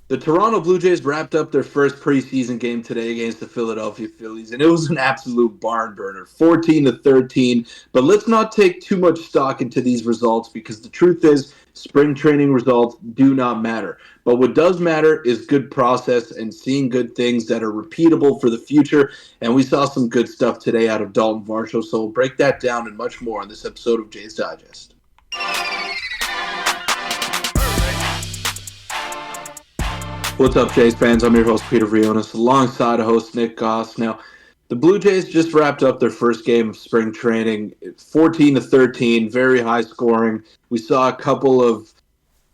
The Toronto Blue Jays wrapped up their first preseason game today against the Philadelphia Phillies, and it was an absolute barn burner, 14-13. But let's not take too much stock into these results because the truth is, spring training results do not matter. But what does matter is good process and seeing good things that are repeatable for the future. And we saw some good stuff today out of Daulton Varsho, so we'll break that down and much more on this episode of Jays Digest. What's up, Jays fans? I'm your host, Peter Vryonis, alongside host Nick Gosse. Now, the Blue Jays just wrapped up their first game of spring training, 14-13, very high scoring. We saw a couple of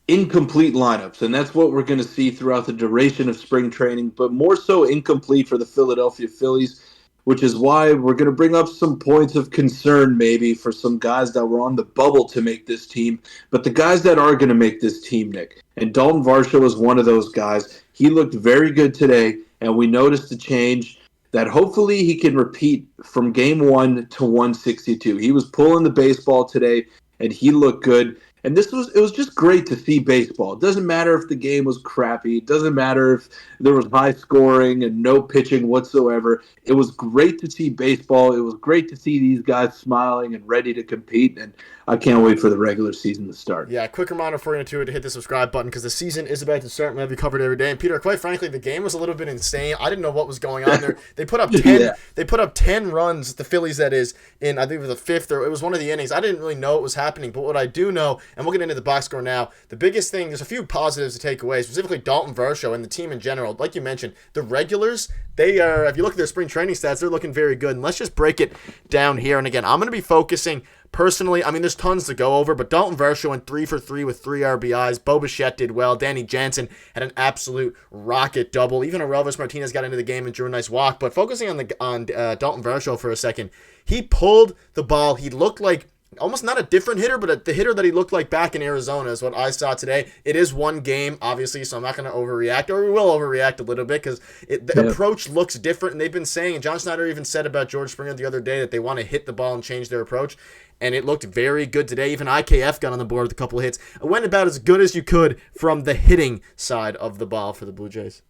incomplete lineups, and that's what we're going to see throughout the duration of spring training, but more so incomplete for the Philadelphia Phillies, which is why we're going to bring up some points of concern maybe for some guys that were on the bubble to make this team, but the guys that are going to make this team, Nick. And Daulton Varsho is one of those guys. He looked very good today, and we noticed the change that hopefully he can repeat from game 1 to 162. He was pulling the baseball today, and he looked good. And it was just great to see baseball. It doesn't matter if the game was crappy. It doesn't matter if there was high scoring and no pitching whatsoever. It was great to see baseball. It was great to see these guys smiling and ready to compete. And I can't wait for the regular season to start. Yeah, quick reminder for you to hit the subscribe button because the season is about to start and we'll have you covered every day. And Peter, quite frankly, the game was a little bit insane. I didn't know what was going on there. They put up 10 Yeah. They put up 10 runs, the Phillies that is, in I think it was the fifth or it was one of the innings. I didn't really know it was happening, but what I do know, and we'll get into the box score now, the biggest thing, there's a few positives to take away, specifically Daulton Varsho and the team in general. Like you mentioned, the regulars, they are, if you look at their spring training stats, they're looking very good. And let's just break it down here. And again, I'm going to be focusing personally, I mean, there's tons to go over, but Daulton Varsho went 3 for 3 with 3 RBIs. Bo Bichette did well. Danny Jansen had an absolute rocket double. Even Aurelvis Martinez got into the game and drew a nice walk. But focusing on Daulton Varsho for a second, he pulled the ball. He looked like almost not a different hitter, but the hitter that he looked like back in Arizona is what I saw today. It is one game, obviously, so I'm not going to overreact, or we will overreact a little bit because the approach looks different. And they've been saying, and John Schneider even said about George Springer the other day that they want to hit the ball and change their approach. And it looked very good today. Even IKF got on the board with a couple of hits. It went about as good as you could from the hitting side of the ball for the Blue Jays.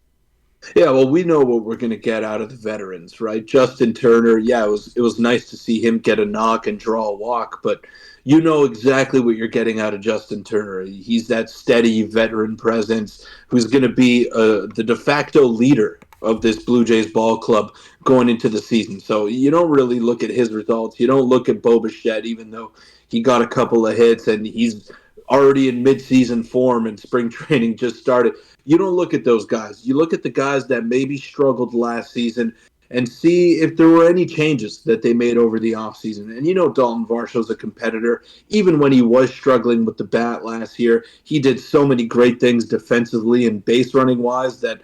Yeah, well, we know what we're going to get out of the veterans, right? Justin Turner, yeah, it was nice to see him get a knock and draw a walk, but you know exactly what you're getting out of Justin Turner. He's that steady veteran presence who's going to be the de facto leader of this Blue Jays ball club going into the season. So you don't really look at his results. You don't look at Bo Bichette, even though he got a couple of hits and he's already in midseason form and spring training just started. You don't look at those guys. You look at the guys that maybe struggled last season and see if there were any changes that they made over the offseason. And you know Daulton Varsho's a competitor. Even when he was struggling with the bat last year, he did so many great things defensively and base running wise that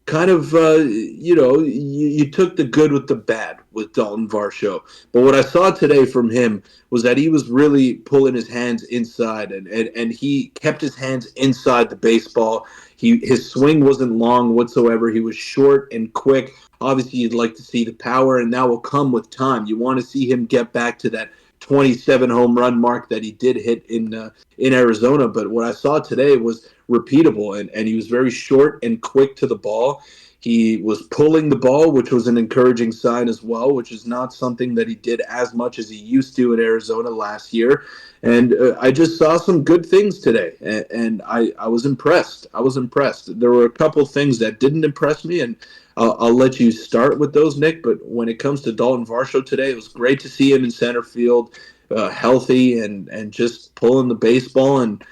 kind of, you took the good with the bad with Daulton Varsho. But what I saw today from him was that he was really pulling his hands inside, and he kept his hands inside the baseball. His swing wasn't long whatsoever. He was short and quick. Obviously, you'd like to see the power, and that will come with time. You want to see him get back to that 27 home run mark that he did hit in Arizona. But what I saw today was repeatable, and he was very short and quick to the ball. He was pulling the ball, which was an encouraging sign as well, which is not something that he did as much as he used to in Arizona last year. And I just saw some good things today, and I was impressed. I was impressed. There were a couple things that didn't impress me, and I'll let you start with those, Nick. But when it comes to Daulton Varsho today, it was great to see him in center field, healthy and just pulling the baseball and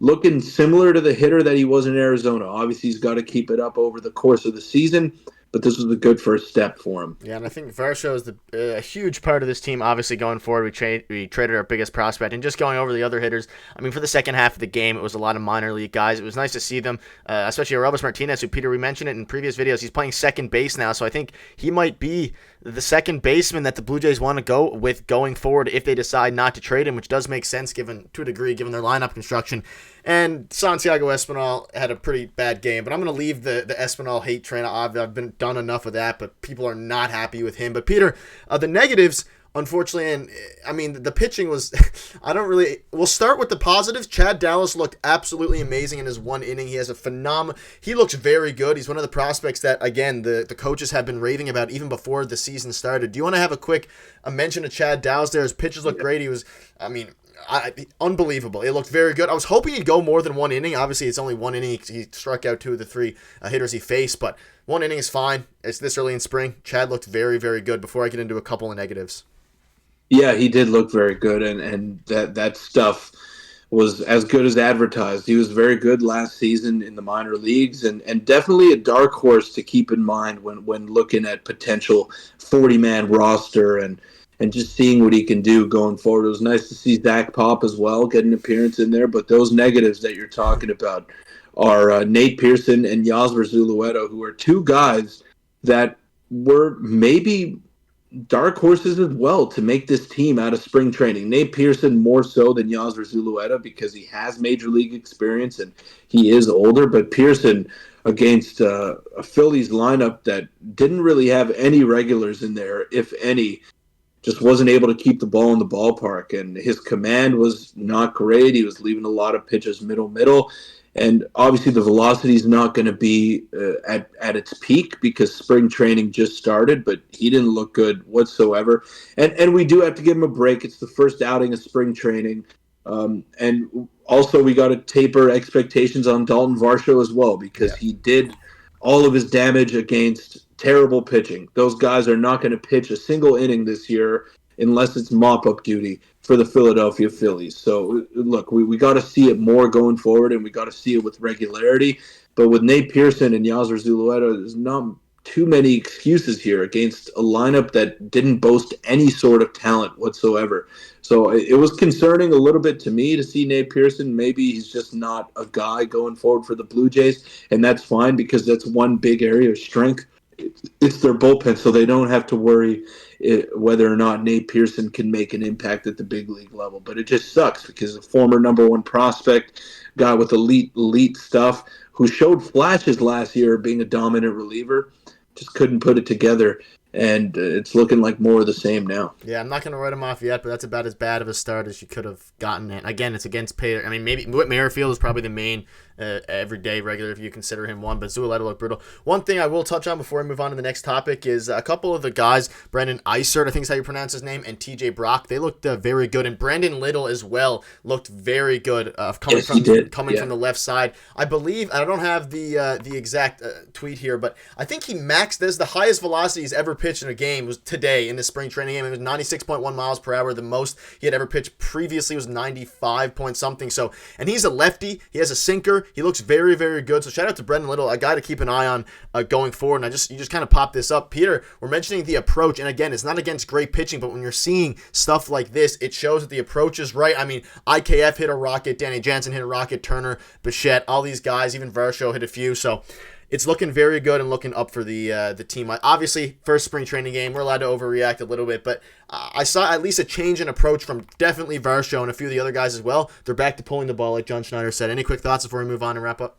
looking similar to the hitter that he was in Arizona. Obviously, he's got to keep it up over the course of the season, but this was a good first step for him. Yeah, and I think Varsho is a huge part of this team, obviously, going forward. We traded our biggest prospect, and just going over the other hitters, I mean, for the second half of the game, it was a lot of minor league guys. It was nice to see them, especially Aurelvis Martinez, who, Peter, we mentioned it in previous videos. He's playing second base now, so I think he might be the second baseman that the Blue Jays want to go with going forward if they decide not to trade him, which does make sense to a degree, given their lineup construction. And Santiago Espinal had a pretty bad game, but I'm going to leave the Espinal hate train. I've been done enough of that, but people are not happy with him. But Peter, the negatives unfortunately, and I mean the pitching was. I don't really. We'll start with the positives. Chad Dallas looked absolutely amazing in his one inning. He has a phenomenal. He looks very good. He's one of the prospects that again the coaches have been raving about even before the season started. Do you want to have a quick a mention of Chad Dallas there? His pitches look great. He was. I mean. Unbelievable. It looked very good. I was hoping he'd go more than one inning. Obviously, it's only one inning. He struck out two of the three hitters he faced, but one inning is fine. It's this early in spring. Chad looked very, very good before I get into a couple of negatives. Yeah, he did look very good, and that stuff was as good as advertised. He was very good last season in the minor leagues, and definitely a dark horse to keep in mind when looking at potential 40-man roster and just seeing what he can do going forward. It was nice to see Zach Pop as well get an appearance in there, but those negatives that you're talking about are Nate Pearson and Yasmer Zulueta, who are two guys that were maybe dark horses as well to make this team out of spring training. Nate Pearson more so than Yasser Zulueta because he has major league experience and he is older. But Pearson against a Phillies lineup that didn't really have any regulars in there, if any, just wasn't able to keep the ball in the ballpark. And his command was not great. He was leaving a lot of pitches middle. And obviously, the velocity is not going to be at its peak because spring training just started, but he didn't look good whatsoever. And we do have to give him a break. It's the first outing of spring training. And also, we got to taper expectations on Daulton Varsho as well because he did all of his damage against terrible pitching. Those guys are not going to pitch a single inning this year unless it's mop-up duty for the Philadelphia Phillies. So, look, we got to see it more going forward, and we got to see it with regularity. But with Nate Pearson and Yasser Zulueta, there's not too many excuses here against a lineup that didn't boast any sort of talent whatsoever. So it was concerning a little bit to me to see Nate Pearson. Maybe he's just not a guy going forward for the Blue Jays, and that's fine because that's one big area of strength. It's their bullpen, so they don't have to worry whether or not Nate Pearson can make an impact at the big league level. But it just sucks because a former number one prospect, guy with elite stuff, who showed flashes last year of being a dominant reliever, just couldn't put it together. And it's looking like more of the same now. Yeah, I'm not going to write him off yet, but that's about as bad of a start as you could have gotten. And again, it's against Peter. I mean, maybe Whit Merrifield is probably the main everyday regular if you consider him one, but Zuleta looked brutal. One thing I will touch on before we move on to the next topic is a couple of the guys, Brendan Eisert, I think is how you pronounce his name, and TJ Brock, they looked very good. And Brandon Little as well looked very good coming from the left side. I believe, I don't have the exact tweet here, but I think he maxed this. The highest velocity he's ever pitched in a game was today in the spring training game. It was 96.1 miles per hour. The most he had ever pitched previously was 95 point something. So, and he's a lefty. He has a sinker. He looks very, very good. So shout out to Brendan Little, a guy to keep an eye on going forward. And you just kind of popped this up. Peter, we're mentioning the approach. And again, it's not against great pitching, but when you're seeing stuff like this, it shows that the approach is right. I mean, IKF hit a rocket. Danny Jansen hit a rocket. Turner, Bichette, all these guys, even Varsho hit a few. So it's looking very good and looking up for the team. Obviously, first spring training game, we're allowed to overreact a little bit, but I saw at least a change in approach from definitely Varsho and a few of the other guys as well. They're back to pulling the ball, like John Schneider said. Any quick thoughts before we move on and wrap up?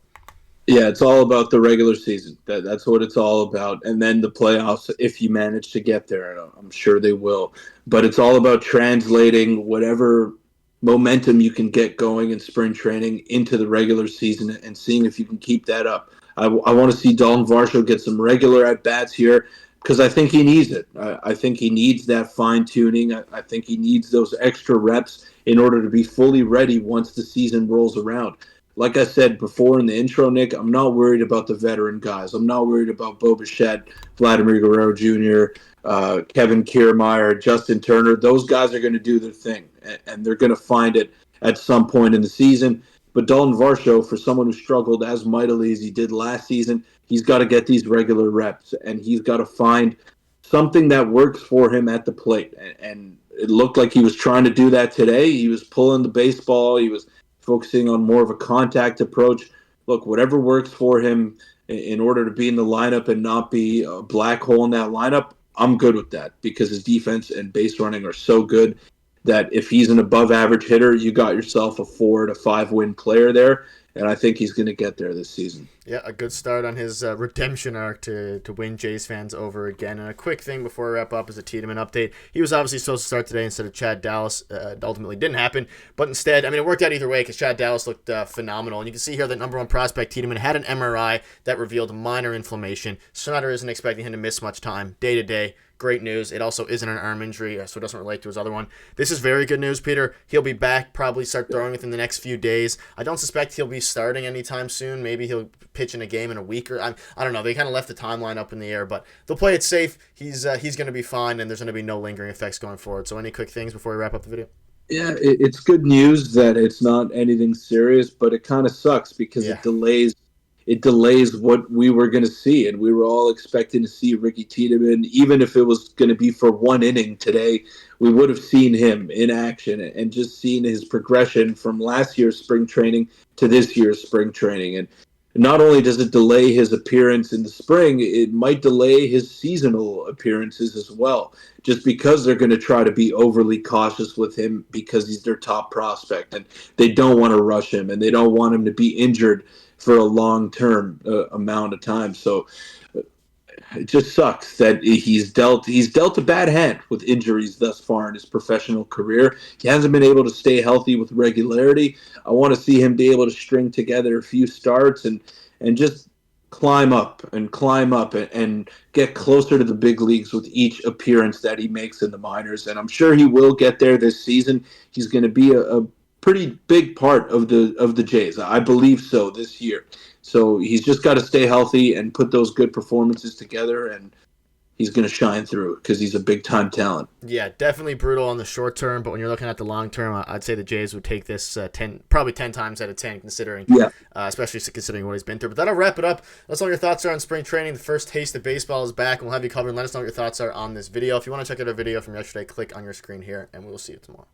Yeah, it's all about the regular season. That's what it's all about. And then the playoffs, if you manage to get there, and I'm sure they will. But it's all about translating whatever momentum you can get going in spring training into the regular season and seeing if you can keep that up. I want to see Daulton Varsho get some regular at-bats here because I think he needs it. I think he needs that fine-tuning. I think he needs those extra reps in order to be fully ready once the season rolls around. Like I said before in the intro, Nick, I'm not worried about the veteran guys. I'm not worried about Bo Bichette, Vladimir Guerrero Jr., Kevin Kiermaier, Justin Turner. Those guys are going to do their thing, and they're going to find it at some point in the season. But Daulton Varsho, for someone who struggled as mightily as he did last season, he's got to get these regular reps, and he's got to find something that works for him at the plate. And it looked like he was trying to do that today. He was pulling the baseball. He was focusing on more of a contact approach. Look, whatever works for him in order to be in the lineup and not be a black hole in that lineup, I'm good with that because his defense and base running are so good that if he's an above average hitter, you got yourself a 4 to 5 win player there. and I think he's going to get there this season. Yeah, a good start on his redemption arc to win Jays fans over again. And a quick thing before we wrap up is a Tiedemann update. He was obviously supposed to start today instead of Chad Dallas. It ultimately didn't happen, but instead, I mean, it worked out either way because Chad Dallas looked phenomenal. And you can see here that number one prospect Tiedemann had an MRI that revealed minor inflammation. Snyder isn't expecting him to miss much time day to day. Great news. It also isn't an arm injury, so it doesn't relate to his other one. This is very good news, Peter. He'll be back, probably start throwing within the next few days. I don't suspect he'll be starting anytime soon. Maybe he'll pitch in a game in a week, or I don't know. They kind of left the timeline up in the air, but they'll play it safe. He's going to be fine, and there's going to be no lingering effects going forward. So any quick things before we wrap up the video? Yeah, it's good news that it's not anything serious, but it kind of sucks because Yeah. it delays what we were going to see, and we were all expecting to see Ricky Tiedemann, even if it was going to be for one inning today. We would have seen him in action and just seen his progression from last year's spring training to this year's spring training. And not only does it delay his appearance in the spring, it might delay his seasonal appearances as well, just because they're going to try to be overly cautious with him because he's their top prospect, and they don't want to rush him, and they don't want him to be injured for a long-term amount of time. So it just sucks that he's dealt a bad hand with injuries thus far in his professional career. He hasn't been able to stay healthy with regularity. I want to see him be able to string together a few starts and just climb up and get closer to the big leagues with each appearance that he makes in the minors. And I'm sure he will get there this season. He's going to be a pretty big part of the Jays. I believe so this year. So he's just got to stay healthy and put those good performances together, and he's going to shine through because he's a big-time talent. Yeah, definitely brutal on the short term, but when you're looking at the long term, I'd say the Jays would take this probably 10 times out of 10, considering, Yeah. especially considering what he's been through. But that'll wrap it up. That's all your thoughts are on spring training. The first taste of baseball is back, and we'll have you covered. Let us know what your thoughts are on this video. If you want to check out our video from yesterday, click on your screen here, and we will see you tomorrow.